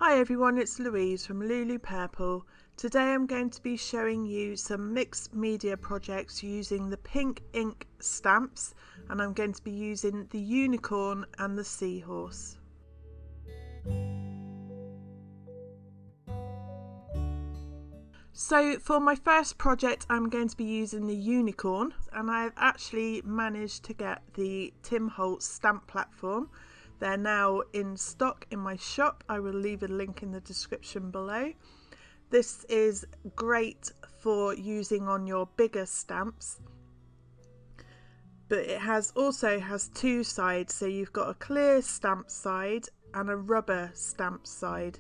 Hi everyone, it's Louise from Lulu Purple. Today I'm going to be showing you some mixed media projects using the pink ink stamps, and I'm going to be using the unicorn and the seahorse. So for my first project I'm going to be using the unicorn, and I've actually managed to get the Tim Holtz stamp platform. They're now in stock in my shop. I will leave a link in the description below. This is great for using on your bigger stamps, but it also has two sides, so you've got a clear stamp side and a rubber stamp side.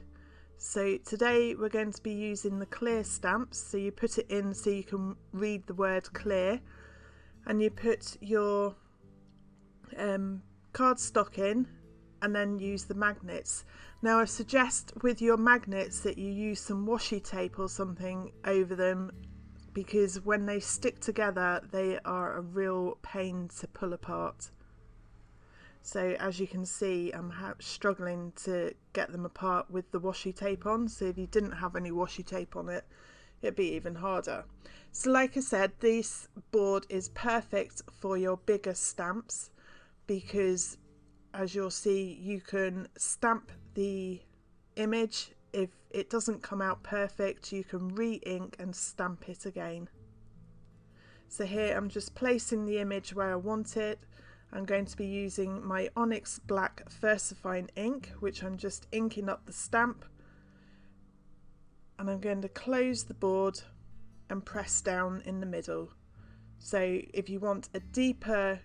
So today we're going to be using the clear stamps, so you put it in so you can read the word clear, and you put your cardstock in and then use the magnets. Now I suggest with your magnets that you use some washi tape or something over them, because when they stick together they are a real pain to pull apart. So as you can see, I'm struggling to get them apart with the washi tape on, so if you didn't have any washi tape on it, it'd be even harder. So like I said, this board is perfect for your bigger stamps, because as you'll see, you can stamp the image. If it doesn't come out perfect, you can re-ink and stamp it again. So here I'm just placing the image where I want it. I'm going to be using my Onyx Black Versifying ink, which I'm just inking up the stamp, and I'm going to close the board and press down in the middle. So if you want a deeper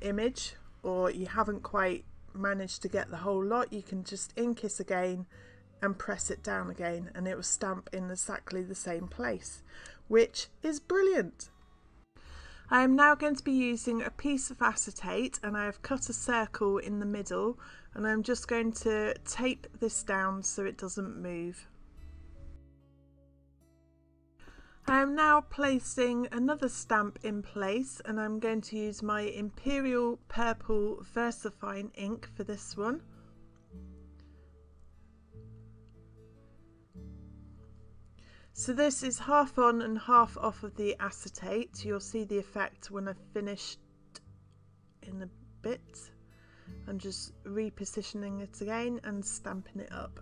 image, or you haven't quite managed to get the whole lot, you can just ink it again and press it down again, and it will stamp in exactly the same place, which is brilliant. I am now going to be using a piece of acetate, and I have cut a circle in the middle, and I'm just going to tape this down so it doesn't move. I am now placing another stamp in place, and I'm going to use my Imperial Purple Versifying ink for this one. So this is half on and half off of the acetate. You'll see the effect when I've finished in a bit. I'm just repositioning it again and stamping it up.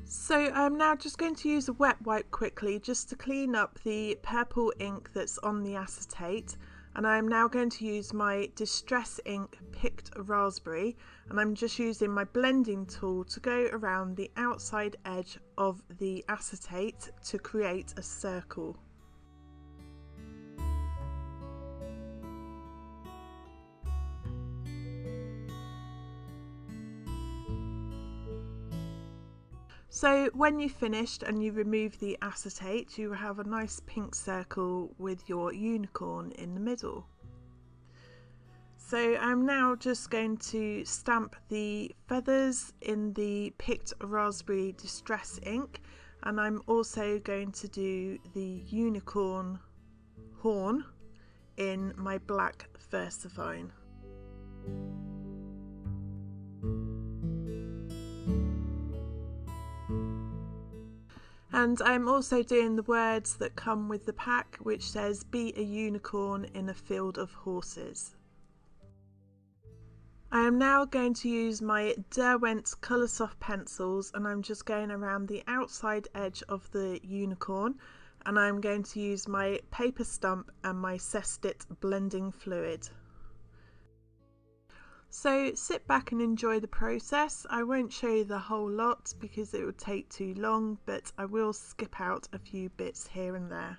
So I'm now just going to use a wet wipe quickly just to clean up the purple ink that's on the acetate, and I'm now going to use my Distress ink Picked Raspberry, and I'm just using my blending tool to go around the outside edge of the acetate to create a circle. So when you've finished and you remove the acetate, you have a nice pink circle with your unicorn in the middle. So I'm now just going to stamp the feathers in the Picked Raspberry Distress ink, and I'm also going to do the unicorn horn in my black Versifying. And I'm also doing the words that come with the pack, which says "Be a unicorn in a field of horses." I am now going to use my Derwent Coloursoft pencils, and I'm just going around the outside edge of the unicorn, and I'm going to use my paper stump and my Cestit blending fluid. So sit back and enjoy the process. I won't show you the whole lot because it would take too long, but I will skip out a few bits here and there.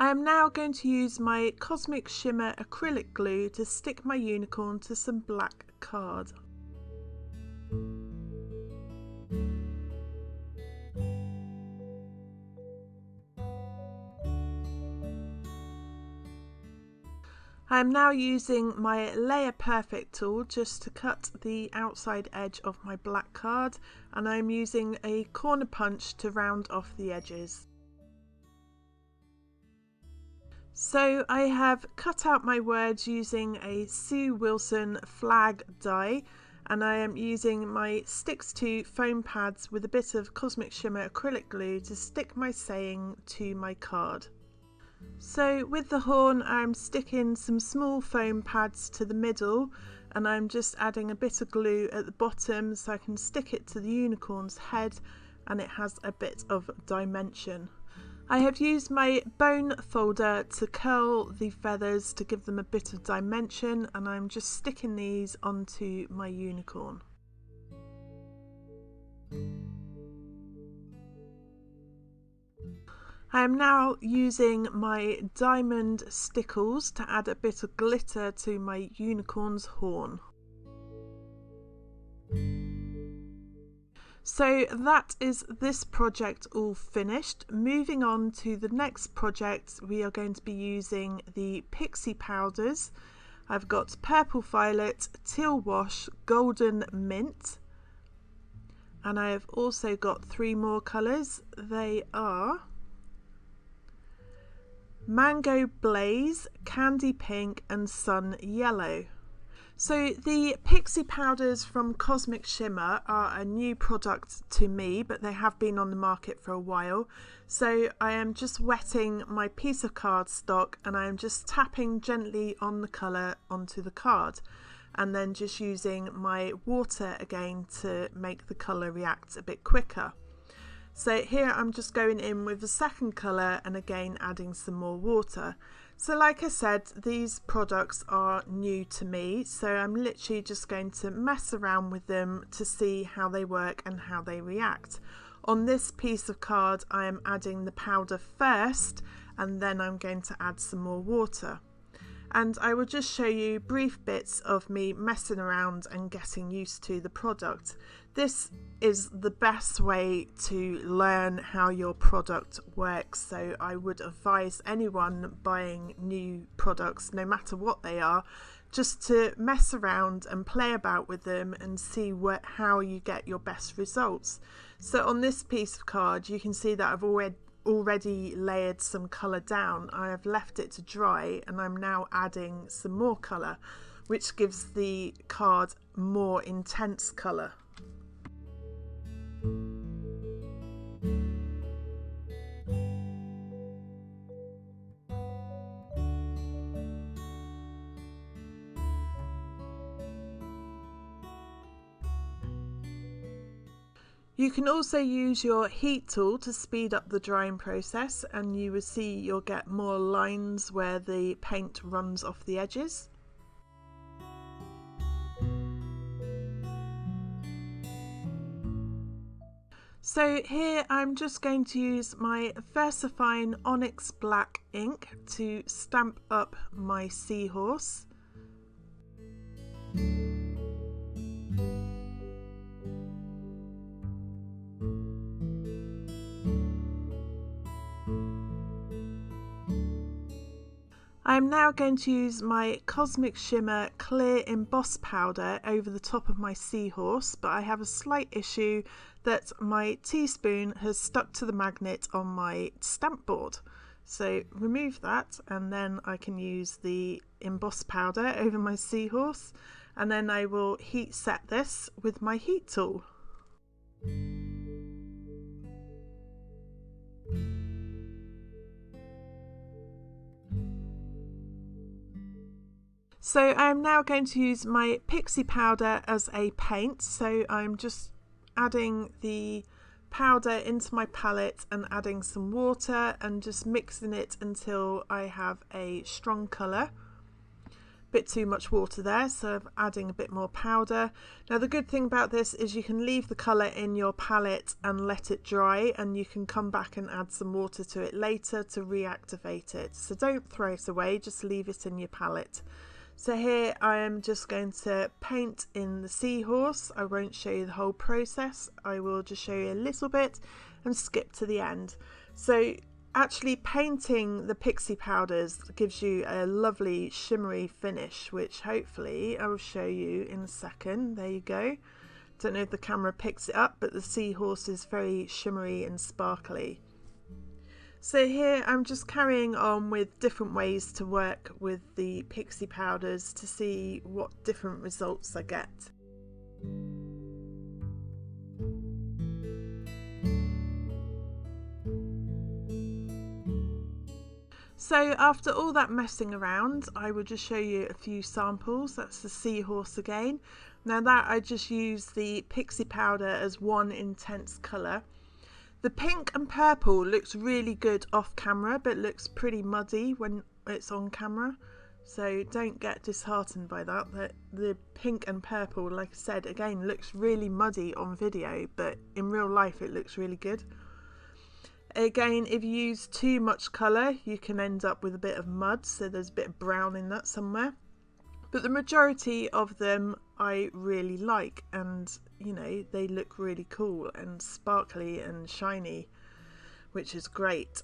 I am now going to use my Cosmic Shimmer acrylic glue to stick my unicorn to some black card. I am now using my Layer Perfect tool just to cut the outside edge of my black card, and I'm using a corner punch to round off the edges. So I have cut out my words using a Sue Wilson flag die, and I am using my Sticks to foam pads with a bit of Cosmic Shimmer acrylic glue to stick my saying to my card. So with the horn, I'm sticking some small foam pads to the middle, and I'm just adding a bit of glue at the bottom so I can stick it to the unicorn's head and it has a bit of dimension. I have used my bone folder to curl the feathers to give them a bit of dimension, and I'm just sticking these onto my unicorn. I am now using my diamond stickles to add a bit of glitter to my unicorn's horn. So that is this project all finished. Moving on to the next project, we are going to be using the Pixie powders. I've got Purple Violet, Teal Wash, Golden Mint, and I have also got 3 more colours. They are Mango Blaze, Candy Pink and Sun Yellow. So the Pixie powders from Cosmic Shimmer are a new product to me, but they have been on the market for a while. So I am just wetting my piece of cardstock and I am just tapping gently on the colour onto the card, and then just using my water again to make the colour react a bit quicker. So here I'm just going in with the second colour and again adding some more water. So like I said, these products are new to me, so I'm literally just going to mess around with them to see how they work and how they react. On this piece of card I am adding the powder first, and then I'm going to add some more water. And I will just show you brief bits of me messing around and getting used to the product. This is the best way to learn how your product works, so I would advise anyone buying new products, no matter what they are, just to mess around and play about with them and see how you get your best results. So on this piece of card you can see that I've already layered some colour down. I have left it to dry and I'm now adding some more colour, which gives the card more intense colour. You can also use your heat tool to speed up the drying process, and you will see you'll get more lines where the paint runs off the edges. So here I'm just going to use my VersaFine Onyx Black ink to stamp up my Seahorse. I am now going to use my Cosmic Shimmer clear emboss powder over the top of my Seahorse, but I have a slight issue that my teaspoon has stuck to the magnet on my stamp board. So remove that, and then I can use the emboss powder over my Seahorse, and then I will heat set this with my heat tool. So I am now going to use my Pixie powder as a paint, so I'm just adding the powder into my palette and adding some water and just mixing it until I have a strong colour. bit too much water there, so I'm adding a bit more powder. Now the good thing about this is you can leave the colour in your palette and let it dry, and you can come back and add some water to it later to reactivate it. So don't throw it away, just leave it in your palette. So here I am just going to paint in the Seahorse. I won't show you the whole process, I will just show you a little bit and skip to the end. So actually painting the Pixie powders gives you a lovely shimmery finish, which hopefully I will show you in a second. There you go. Don't know if the camera picks it up, but the Seahorse is very shimmery and sparkly. So here I'm just carrying on with different ways to work with the Pixie powders to see what different results I get. So after all that messing around, I will just show you a few samples. That's the Seahorse again. Now that I just use the Pixie powder as one intense colour. The pink and purple looks really good off camera, but looks pretty muddy when it's on camera. So don't get disheartened by that. The pink and purple, like I said, again, looks really muddy on video, but in real life it looks really good. Again, if you use too much colour, you can end up with a bit of mud, so there's a bit of brown in that somewhere. But the majority of them I really like, and you know, they look really cool and sparkly and shiny, which is great.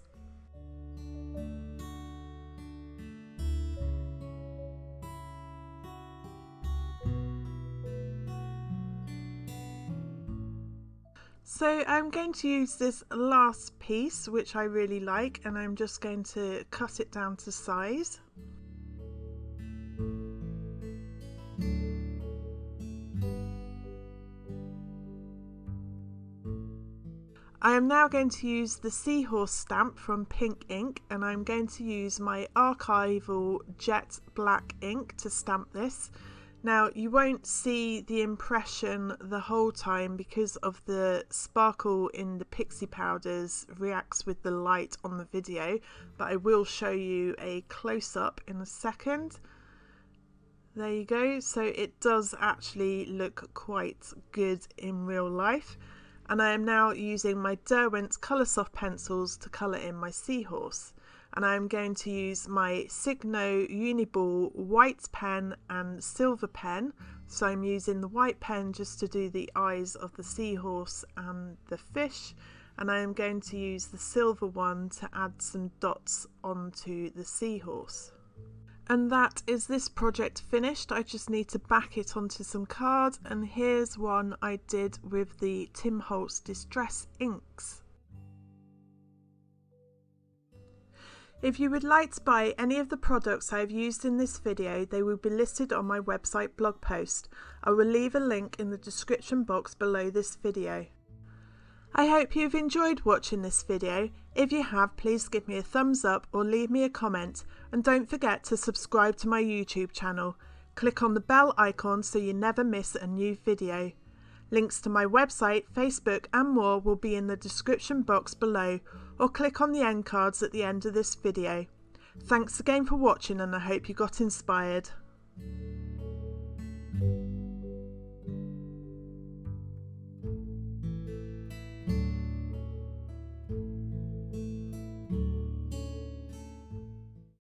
So I'm going to use this last piece, which I really like, and I'm just going to cut it down to size. I am now going to use the Seahorse stamp from Pink Ink, and I'm going to use my archival jet black ink to stamp this. Now you won't see the impression the whole time because of the sparkle in the Pixie powders reacts with the light on the video, but I will show you a close-up in a second. There you go, so it does actually look quite good in real life. And I am now using my Derwent's Coloursoft pencils to colour in my Seahorse. And I'm going to use my Signo Uniball white pen and silver pen. So I'm using the white pen just to do the eyes of the Seahorse and the fish. And I am going to use the silver one to add some dots onto the Seahorse. And that is this project finished. I just need to back it onto some card, and here's one I did with the Tim Holtz Distress inks. If you would like to buy any of the products I have used in this video, they will be listed on my website blog post. I will leave a link in the description box below this video. I hope you've enjoyed watching this video. If you have, please give me a thumbs up or leave me a comment, and don't forget to subscribe to my YouTube channel. Click on the bell icon so you never miss a new video. Links to my website, Facebook and more will be in the description box below, or click on the end cards at the end of this video. Thanks again for watching, and I hope you got inspired.